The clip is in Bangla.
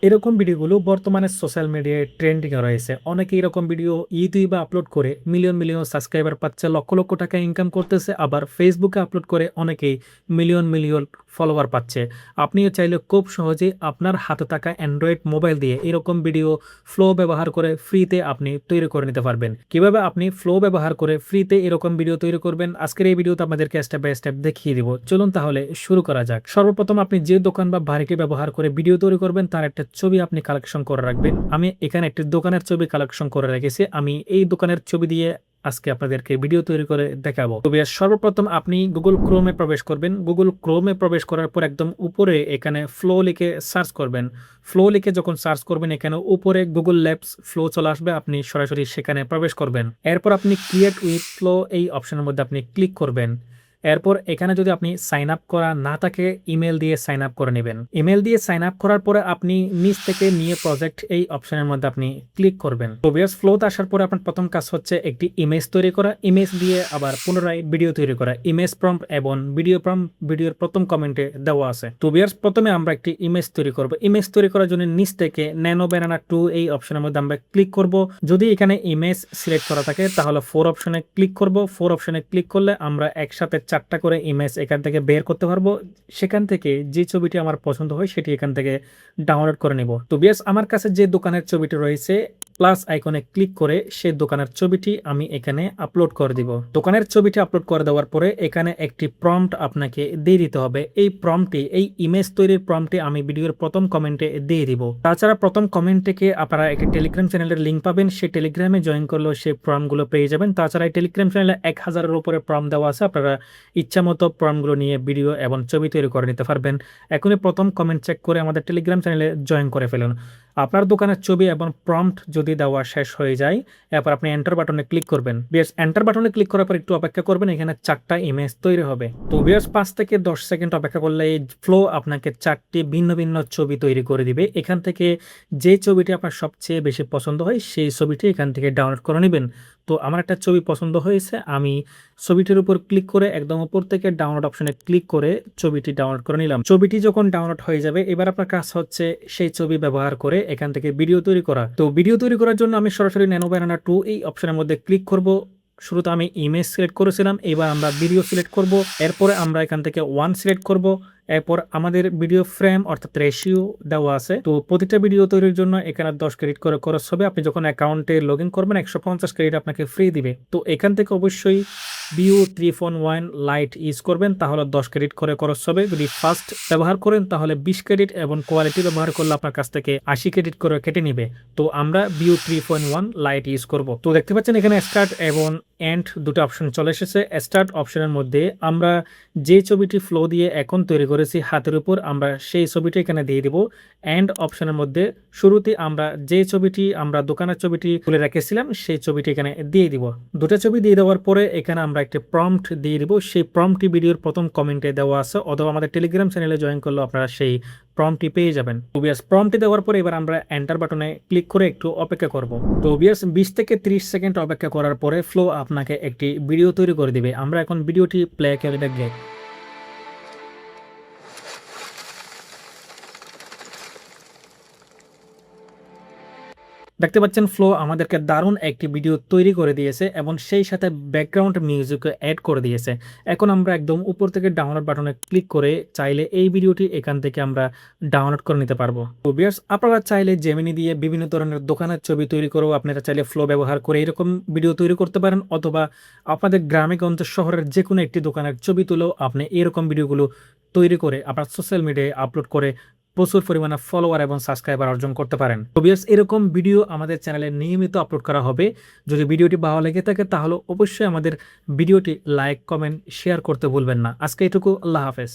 এরকম ভিডিওগুলো বর্তমানে সোশ্যাল মিডিয়ায় ট্রেন্ডিং এ রয়েছে। অনেকে এরকম ভিডিও ইউটিউবে আপলোড করে মিলিয়ন মিলিয়ন সাবস্ক্রাইবার পাচ্ছে, লক্ষ লক্ষ টাকা ইনকাম করতেছে। আবার ফেসবুকে আপলোড করে অনেকেই মিলিয়ন মিলিয়ন ফলোয়ার পাচ্ছে। আপনিও চাইলে খুব সহজেই আপনার হাতে থাকা অ্যান্ড্রয়েড মোবাইল দিয়ে এরকম ভিডিও ফ্লো ব্যবহার করে ফ্রিতে আপনি তৈরি করে নিতে পারবেন। কিভাবে আপনি ফ্লো ব্যবহার করে ফ্রিতে এরকম ভিডিও তৈরি করবেন, আজকের এই ভিডিওতে আপনাদেরকে স্টেপ বাই স্টেপ দেখিয়ে দিব। চলুন তাহলে শুরু করা যাক। সর্বপ্রথম আপনি যে দোকান বা বাড়িটি ব্যবহার করে ভিডিও তৈরি করবেন তার একটা ছবি আপনি কালেকশন করে রাখবেন। আমি এখানে একটি দোকানের ছবি কালেকশন করে রেখেছি। আমি এই দোকানের ছবি দিয়ে আজকে আপনাদেরকে ভিডিও তৈরি করে দেখাবো। তো সর্বপ্রথম আপনি গুগল ক্রোমে প্রবেশ করবেন। গুগল ক্রোমে প্রবেশ করার পর একদম উপরে এখানে ফ্লো লিখে সার্চ করবেন। ফ্লো লিখে যখন সার্চ করবেন এখানে উপরে গুগল ল্যাবস ফ্লো চলে আসবে, আপনি সরাসরি সেখানে প্রবেশ করবেন। এরপর আপনি ক্রিয়েট উইথ ফ্লো এই অপশনের মধ্যে আপনি ক্লিক করবেন। এরপর এখানে যদি আপনি সাইন আপ করা না থাকে ইমেল দিয়ে সাইন আপ করে নেবেন। ইমেল দিয়ে সাইন আপ করার পরে আপনি নিচ থেকে নিয়ে প্রজেক্ট এই অপশনের মধ্যে আপনি ক্লিক করবেন। তো ভিউয়ার্স, ফ্লোতে আসার পরে আপনার প্রথম কাজ হচ্ছে একটি ইমেজ তৈরি করা। ইমেজ দিয়ে আবার পুনরায় ভিডিও তৈরি করা। ইমেজ প্রম্পট এবং ভিডিও প্রম্পট ভিডিওর প্রথম কমেন্টে দেওয়া আছে। তো ভিউয়ার্স, প্রথমে আমরা একটি ইমেজ তৈরি করব। ইমেজ তৈরি করার জন্য নিচ থেকে ন্যানো ব্যানানা 2 এই অপশনের মধ্যে আমরা ক্লিক করব। যদি এখানে ইমেজ সিলেক্ট করা থাকে তাহলে 4 অপশনে ক্লিক করব। 4 অপশনে ক্লিক করলে আমরা একসাথে 4টা করে ইমেজ এখান থেকে বের করতে পারবো। সেখান থেকে যে ছবিটি আমার পছন্দ হয় সেটি এখান থেকে ডাউনলোড করে নিব। তো বিয়াস, আমার কাছে যে দোকানের ছবিটি রয়েছে প্লাস আইকনে ক্লিক করে সেই দোকানের ছবিটি আমি এখানে আপলোড করে দিব। দোকানের ছবিটি আপলোড করে দেওয়ার পরে এখানে একটি প্রম্পট আপনাকে দিয়ে দিতে হবে। এই প্রম্পটটি, এই ইমেজ তৈরির প্রম্পটটি আমি ভিডিওর প্রথম কমেন্টে দিয়ে দিব। তাছাড়া প্রথম কমেন্ট থেকে আপনারা একটি টেলিগ্রাম চ্যানেলের লিঙ্ক পাবেন। সেই টেলিগ্রামে জয়েন করলেও সেই প্রম্পটগুলো পেয়ে যাবেন। তাছাড়া এই টেলিগ্রাম চ্যানেলে 1000-এর উপরে প্রম্পট দেওয়া আছে। আপনারা ইচ্ছা মতো প্রম্পটগুলো নিয়ে ভিডিও এবং ছবি তৈরি করে নিতে পারবেন। এখনই প্রথম কমেন্ট চেক করে আমাদের টেলিগ্রাম চ্যানেলে জয়েন করে ফেলুন। আপনার দোকানের ছবি এবং প্রম্পট যদি দেওয়া শেষ হয়ে যায় এরপর আপনি এন্টার বাটনে ক্লিক করবেন। বিয়ার্স, এন্টার বাটনে ক্লিক করার পর একটু অপেক্ষা করবেন, এখানে 4টা ইমেজ তৈরি হবে। তো বিয়ার্স, 5 থেকে 10 সেকেন্ড অপেক্ষা করলে এই ফ্লো আপনাকে 4টি ভিন্ন ভিন্ন ছবি তৈরি করে দিবে। এখান থেকে যে ছবিটি আপনার সবচেয়ে বেশি পছন্দ হয় সেই ছবিটি এখান থেকে ডাউনলোড করে নেবেন। তো আমার একটা ছবি পছন্দ হয়েছে, আমি ছবিটির উপর ক্লিক করে একদম উপর থেকে ডাউনলোড অপশনে ক্লিক করে ছবিটি ডাউনলোড করে নিলাম। ছবিটি যখন ডাউনলোড হয়ে যাবে এবার আপনার কাজ হচ্ছে সেই ছবি ব্যবহার করে এখান থেকে ভিডিও তৈরি করা। তো ভিডিও তৈরি করার জন্য আমি সরাসরি ন্যানো ব্যানানা 2 এই অপশনের মধ্যে ক্লিক করব। শুরুতে আমি ইমেজ সিলেক্ট করেছিলাম, এবার আমরা ভিডিও সিলেক্ট করব। এরপরে আমরা এখান থেকে 1 সিলেক্ট করব। এরপর আমাদের ভিডিও ফ্রেম অর্থাৎ রেশিও দেওয়া আছে। তো প্রতিটা ভিডিও তৈরির জন্য এখানে 10 ক্রেডিট করে খরচ হবে। আপনি যখন অ্যাকাউন্টে লগ ইন করবেন 150 ক্রেডিট আপনাকে ফ্রি দিবে। তো এখান থেকে অবশ্যই ভিউ 3.1 লাইট ইউজ করবেন, তাহলে 10 ক্রেডিট করে খরচ হবে। যদি ফাস্ট ব্যবহার করেন তাহলে 20 ক্রেডিট এবং কোয়ালিটি ব্যবহার করলে আপনার কাছ থেকে 80 ক্রেডিট করে কেটে নিবে। তো আমরা ভিউ 3.1 লাইট ইউজ করব। তো দেখতে পাচ্ছেন এখানে স্টার্ট এবং এন্ড দুটো অপশন চলে এসেছে। স্টার্ট অপশনের মধ্যে আমরা যে ছবিটি ফ্লো দিয়ে এখন তৈরি করেছি হাতের উপর, আমরা সেই ছবিটি এখানে দিয়ে দিব। এন্ড অপশনের মধ্যে শুরুতে আমরা যে ছবিটি আমরা দোকানের ছবিটি তুলে রেখেছিলাম সেই ছবিটি এখানে দিয়ে দিব। দুটো ছবি দিয়ে দেওয়ার পরে এখানে আমরা একটা প্রম্পট দিয়ে দিব। সেই প্রম্পটটি ভিডিওর প্রথম কমেন্টে দেওয়া আছে, অথবা আমাদের টেলিগ্রাম চ্যানেলে জয়েন করলে আপনারা সেই প্রম্পটটি পেয়ে যাবেন। তো বিয়াস, প্রম্পটটি দেওয়ার পরে এবার আমরা এন্টার বাটনে ক্লিক করে একটু অপেক্ষা করব। তো বিয়াস, 20 থেকে 30 সেকেন্ড অপেক্ষা করার পরে ফ্লো আপনাকে একটি ভিডিও তৈরি করে দিবে। আমরা এখন ভিডিওটি প্লে করে দেখব। দেখতে পাচ্ছেন ফ্লো আমাদেরকে দারুণ একটি ভিডিও তৈরি করে দিয়েছে এবং সেই সাথে ব্যাকগ্রাউন্ড মিউজিক অ্যাড করে দিয়েছে। এখন আমরা একদম উপর থেকে ডাউনলোড বাটনে ক্লিক করে চাইলে এই ভিডিওটি এখান থেকে আমরা ডাউনলোড করে নিতে পারবো। তো ভিউয়ার্স, আপনারা চাইলে জেমিনি দিয়ে বিভিন্ন ধরনের দোকানের ছবি তৈরি করেও আপনারা চাইলে ফ্লো ব্যবহার করে এরকম ভিডিও তৈরি করতে পারেন, অথবা আপনাদের গ্রামে গঞ্জে শহরের যে কোনো একটি দোকানের ছবি তুলেও আপনি এরকম ভিডিওগুলো তৈরি করে আপনার সোশ্যাল মিডিয়ায় আপলোড করে প্রচুর পরিমাণে ফলোয়ার এবং সাবস্ক্রাইবার অর্জন করতে পারেন। তো ভিউয়ার্স, এরকম ভিডিও আমাদের চ্যানেলে নিয়মিত আপলোড করা হবে। যদি ভিডিওটি ভালো লেগে থাকে তাহলে অবশ্যই আমাদের ভিডিওটি লাইক, কমেন্ট, শেয়ার করতে ভুলবেন না। আজকে এটুকু। আল্লাহ হাফেজ।